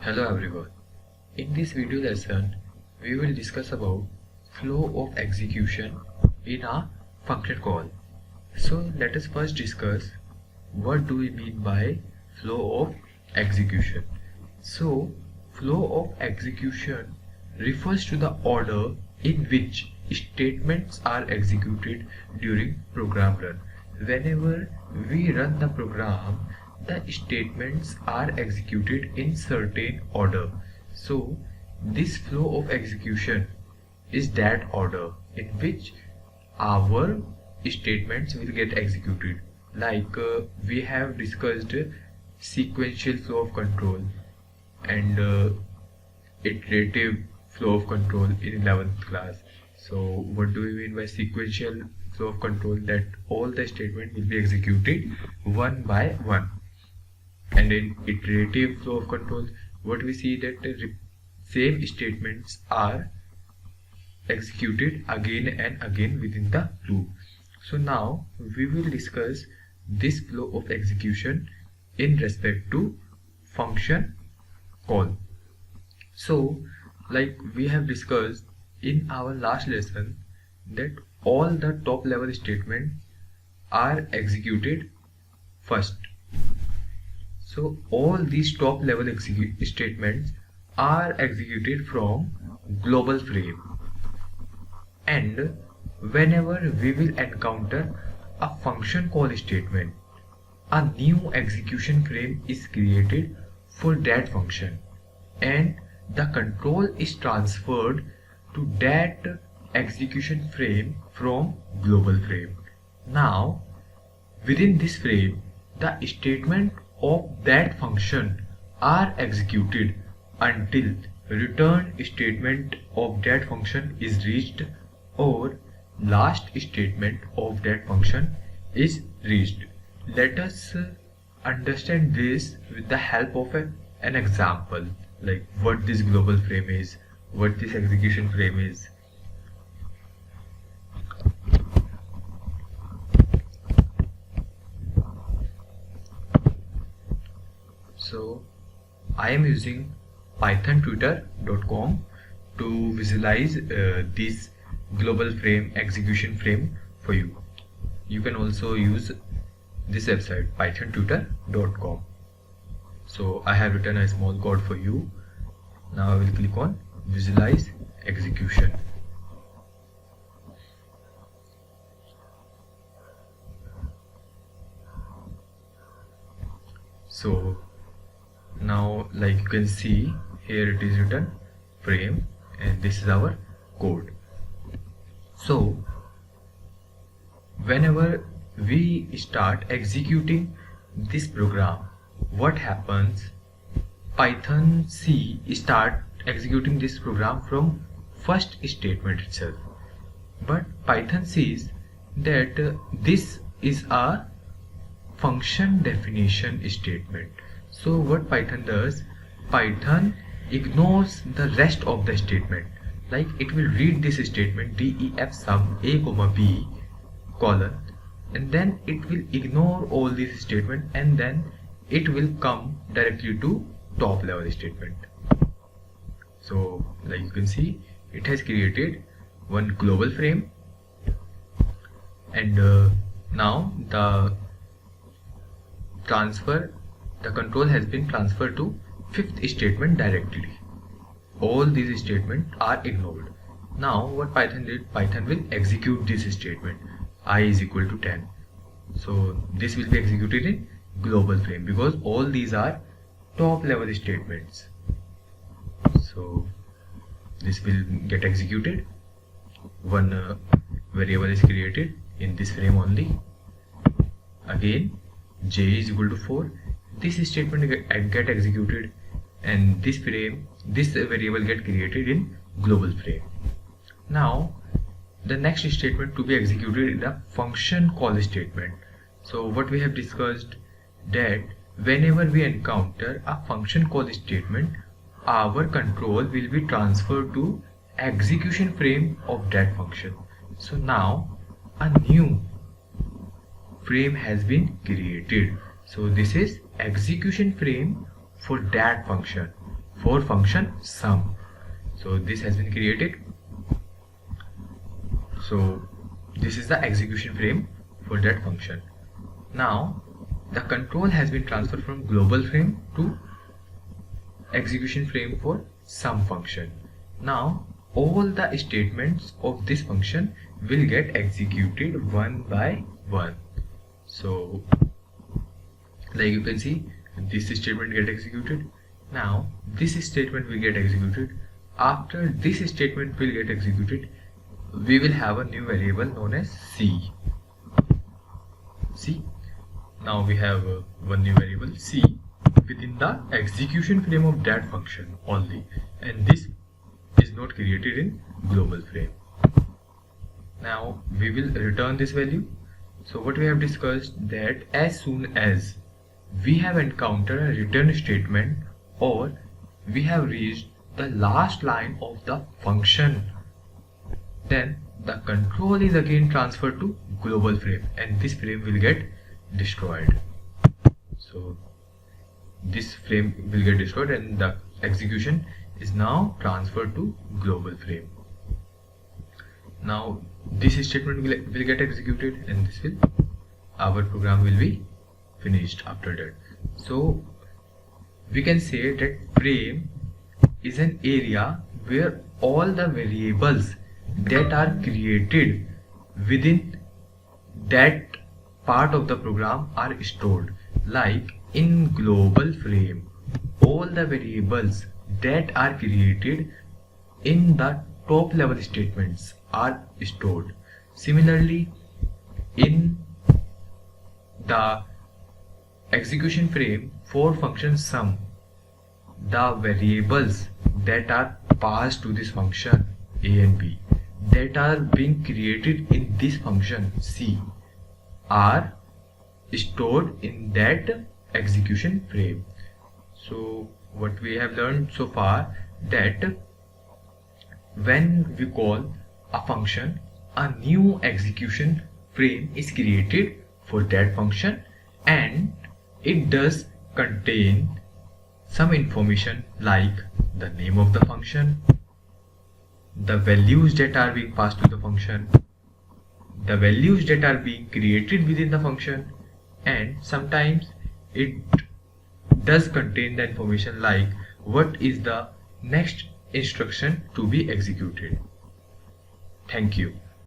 Hello everyone. In this video lesson, we will discuss about flow of execution in a function call. So let us first discuss what do we mean by flow of execution. So flow of execution refers to the order in which statements are executed during program run. Whenever we run the program, the statements are executed in certain order. So this flow of execution is that order in which our statements will get executed. Like we have discussed sequential flow of control and iterative flow of control in 11th class. So what do we mean by sequential flow of control? That all the statements will be executed one by one. And in iterative flow of control, what we see that the same statements are executed again and again within the loop. So now we will discuss this flow of execution in respect to function call. So like we have discussed in our last lesson that all the top level statements are executed first. So all these top level statements are executed from global frame, and whenever we will encounter a function call statement, a new execution frame is created for that function and the control is transferred to that execution frame from global frame. Now within this frame, the statement of that function are executed until return statement of that function is reached or last statement of that function is reached. Let us understand this with the help of an example, like what this global frame is, what this execution frame is. So I am using pythontutor.com to visualize this global frame execution frame for you. You can also use this website pythontutor.com. So I have written a small code for you. Now I will click on visualize execution. So now like you can see here it is written frame and this is our code. So whenever we start executing this program, what happens? Python C start executing this program from first statement itself, but Python sees that this is a function definition statement. So what Python does, Python ignores the rest of the statement. Like it will read this statement def sum a comma b colon, and then it will ignore all these statements and then it will come directly to top level statement. So like you can see it has created one global frame, and now the control has been transferred to fifth statement directly. All these statements are ignored. Now what Python did, Python will execute this statement I is equal to 10. So this will be executed in global frame because all these are top level statements. So this will get executed. One variable is created in this frame only. Again j is equal to 4. This statement get executed, and this variable get created in global frame. Now the next statement to be executed in the function call statement. So what we have discussed, that whenever we encounter a function call statement, our control will be transferred to execution frame of that function. So now a new frame has been created. So this is execution frame for that function. for function sum. So this has been created. So this is the execution frame for that function. Now the control has been transferred from global frame to execution frame for sum function. Now all the statements of this function will get executed one by one. So like you can see, this statement get executed. Now this statement will get executed. After this statement will get executed, we will have a new variable known as C. Now we have one new variable C within the execution frame of that function only, and this is not created in global frame. Now we will return this value. So what we have discussed, that as soon as we have encountered a return statement or we have reached the last line of the function, then the control is again transferred to global frame and this frame will get destroyed. So this frame will get destroyed and the execution is now transferred to global frame. Now this statement will get executed and this will, our program will be finished after that. So we can say that frame is an area where all the variables that are created within that part of the program are stored. Like in global frame, all the variables that are created in the top level statements are stored. Similarly, in the execution frame for function sum, the variables that are passed to this function a and b that are being created in this function C are stored in that execution frame. So what we have learned so far, that when we call a function, a new execution frame is created for that function and it does contain some information like the name of the function, the values that are being passed to the function, the values that are being created within the function, and sometimes it does contain the information like what is the next instruction to be executed. Thank you.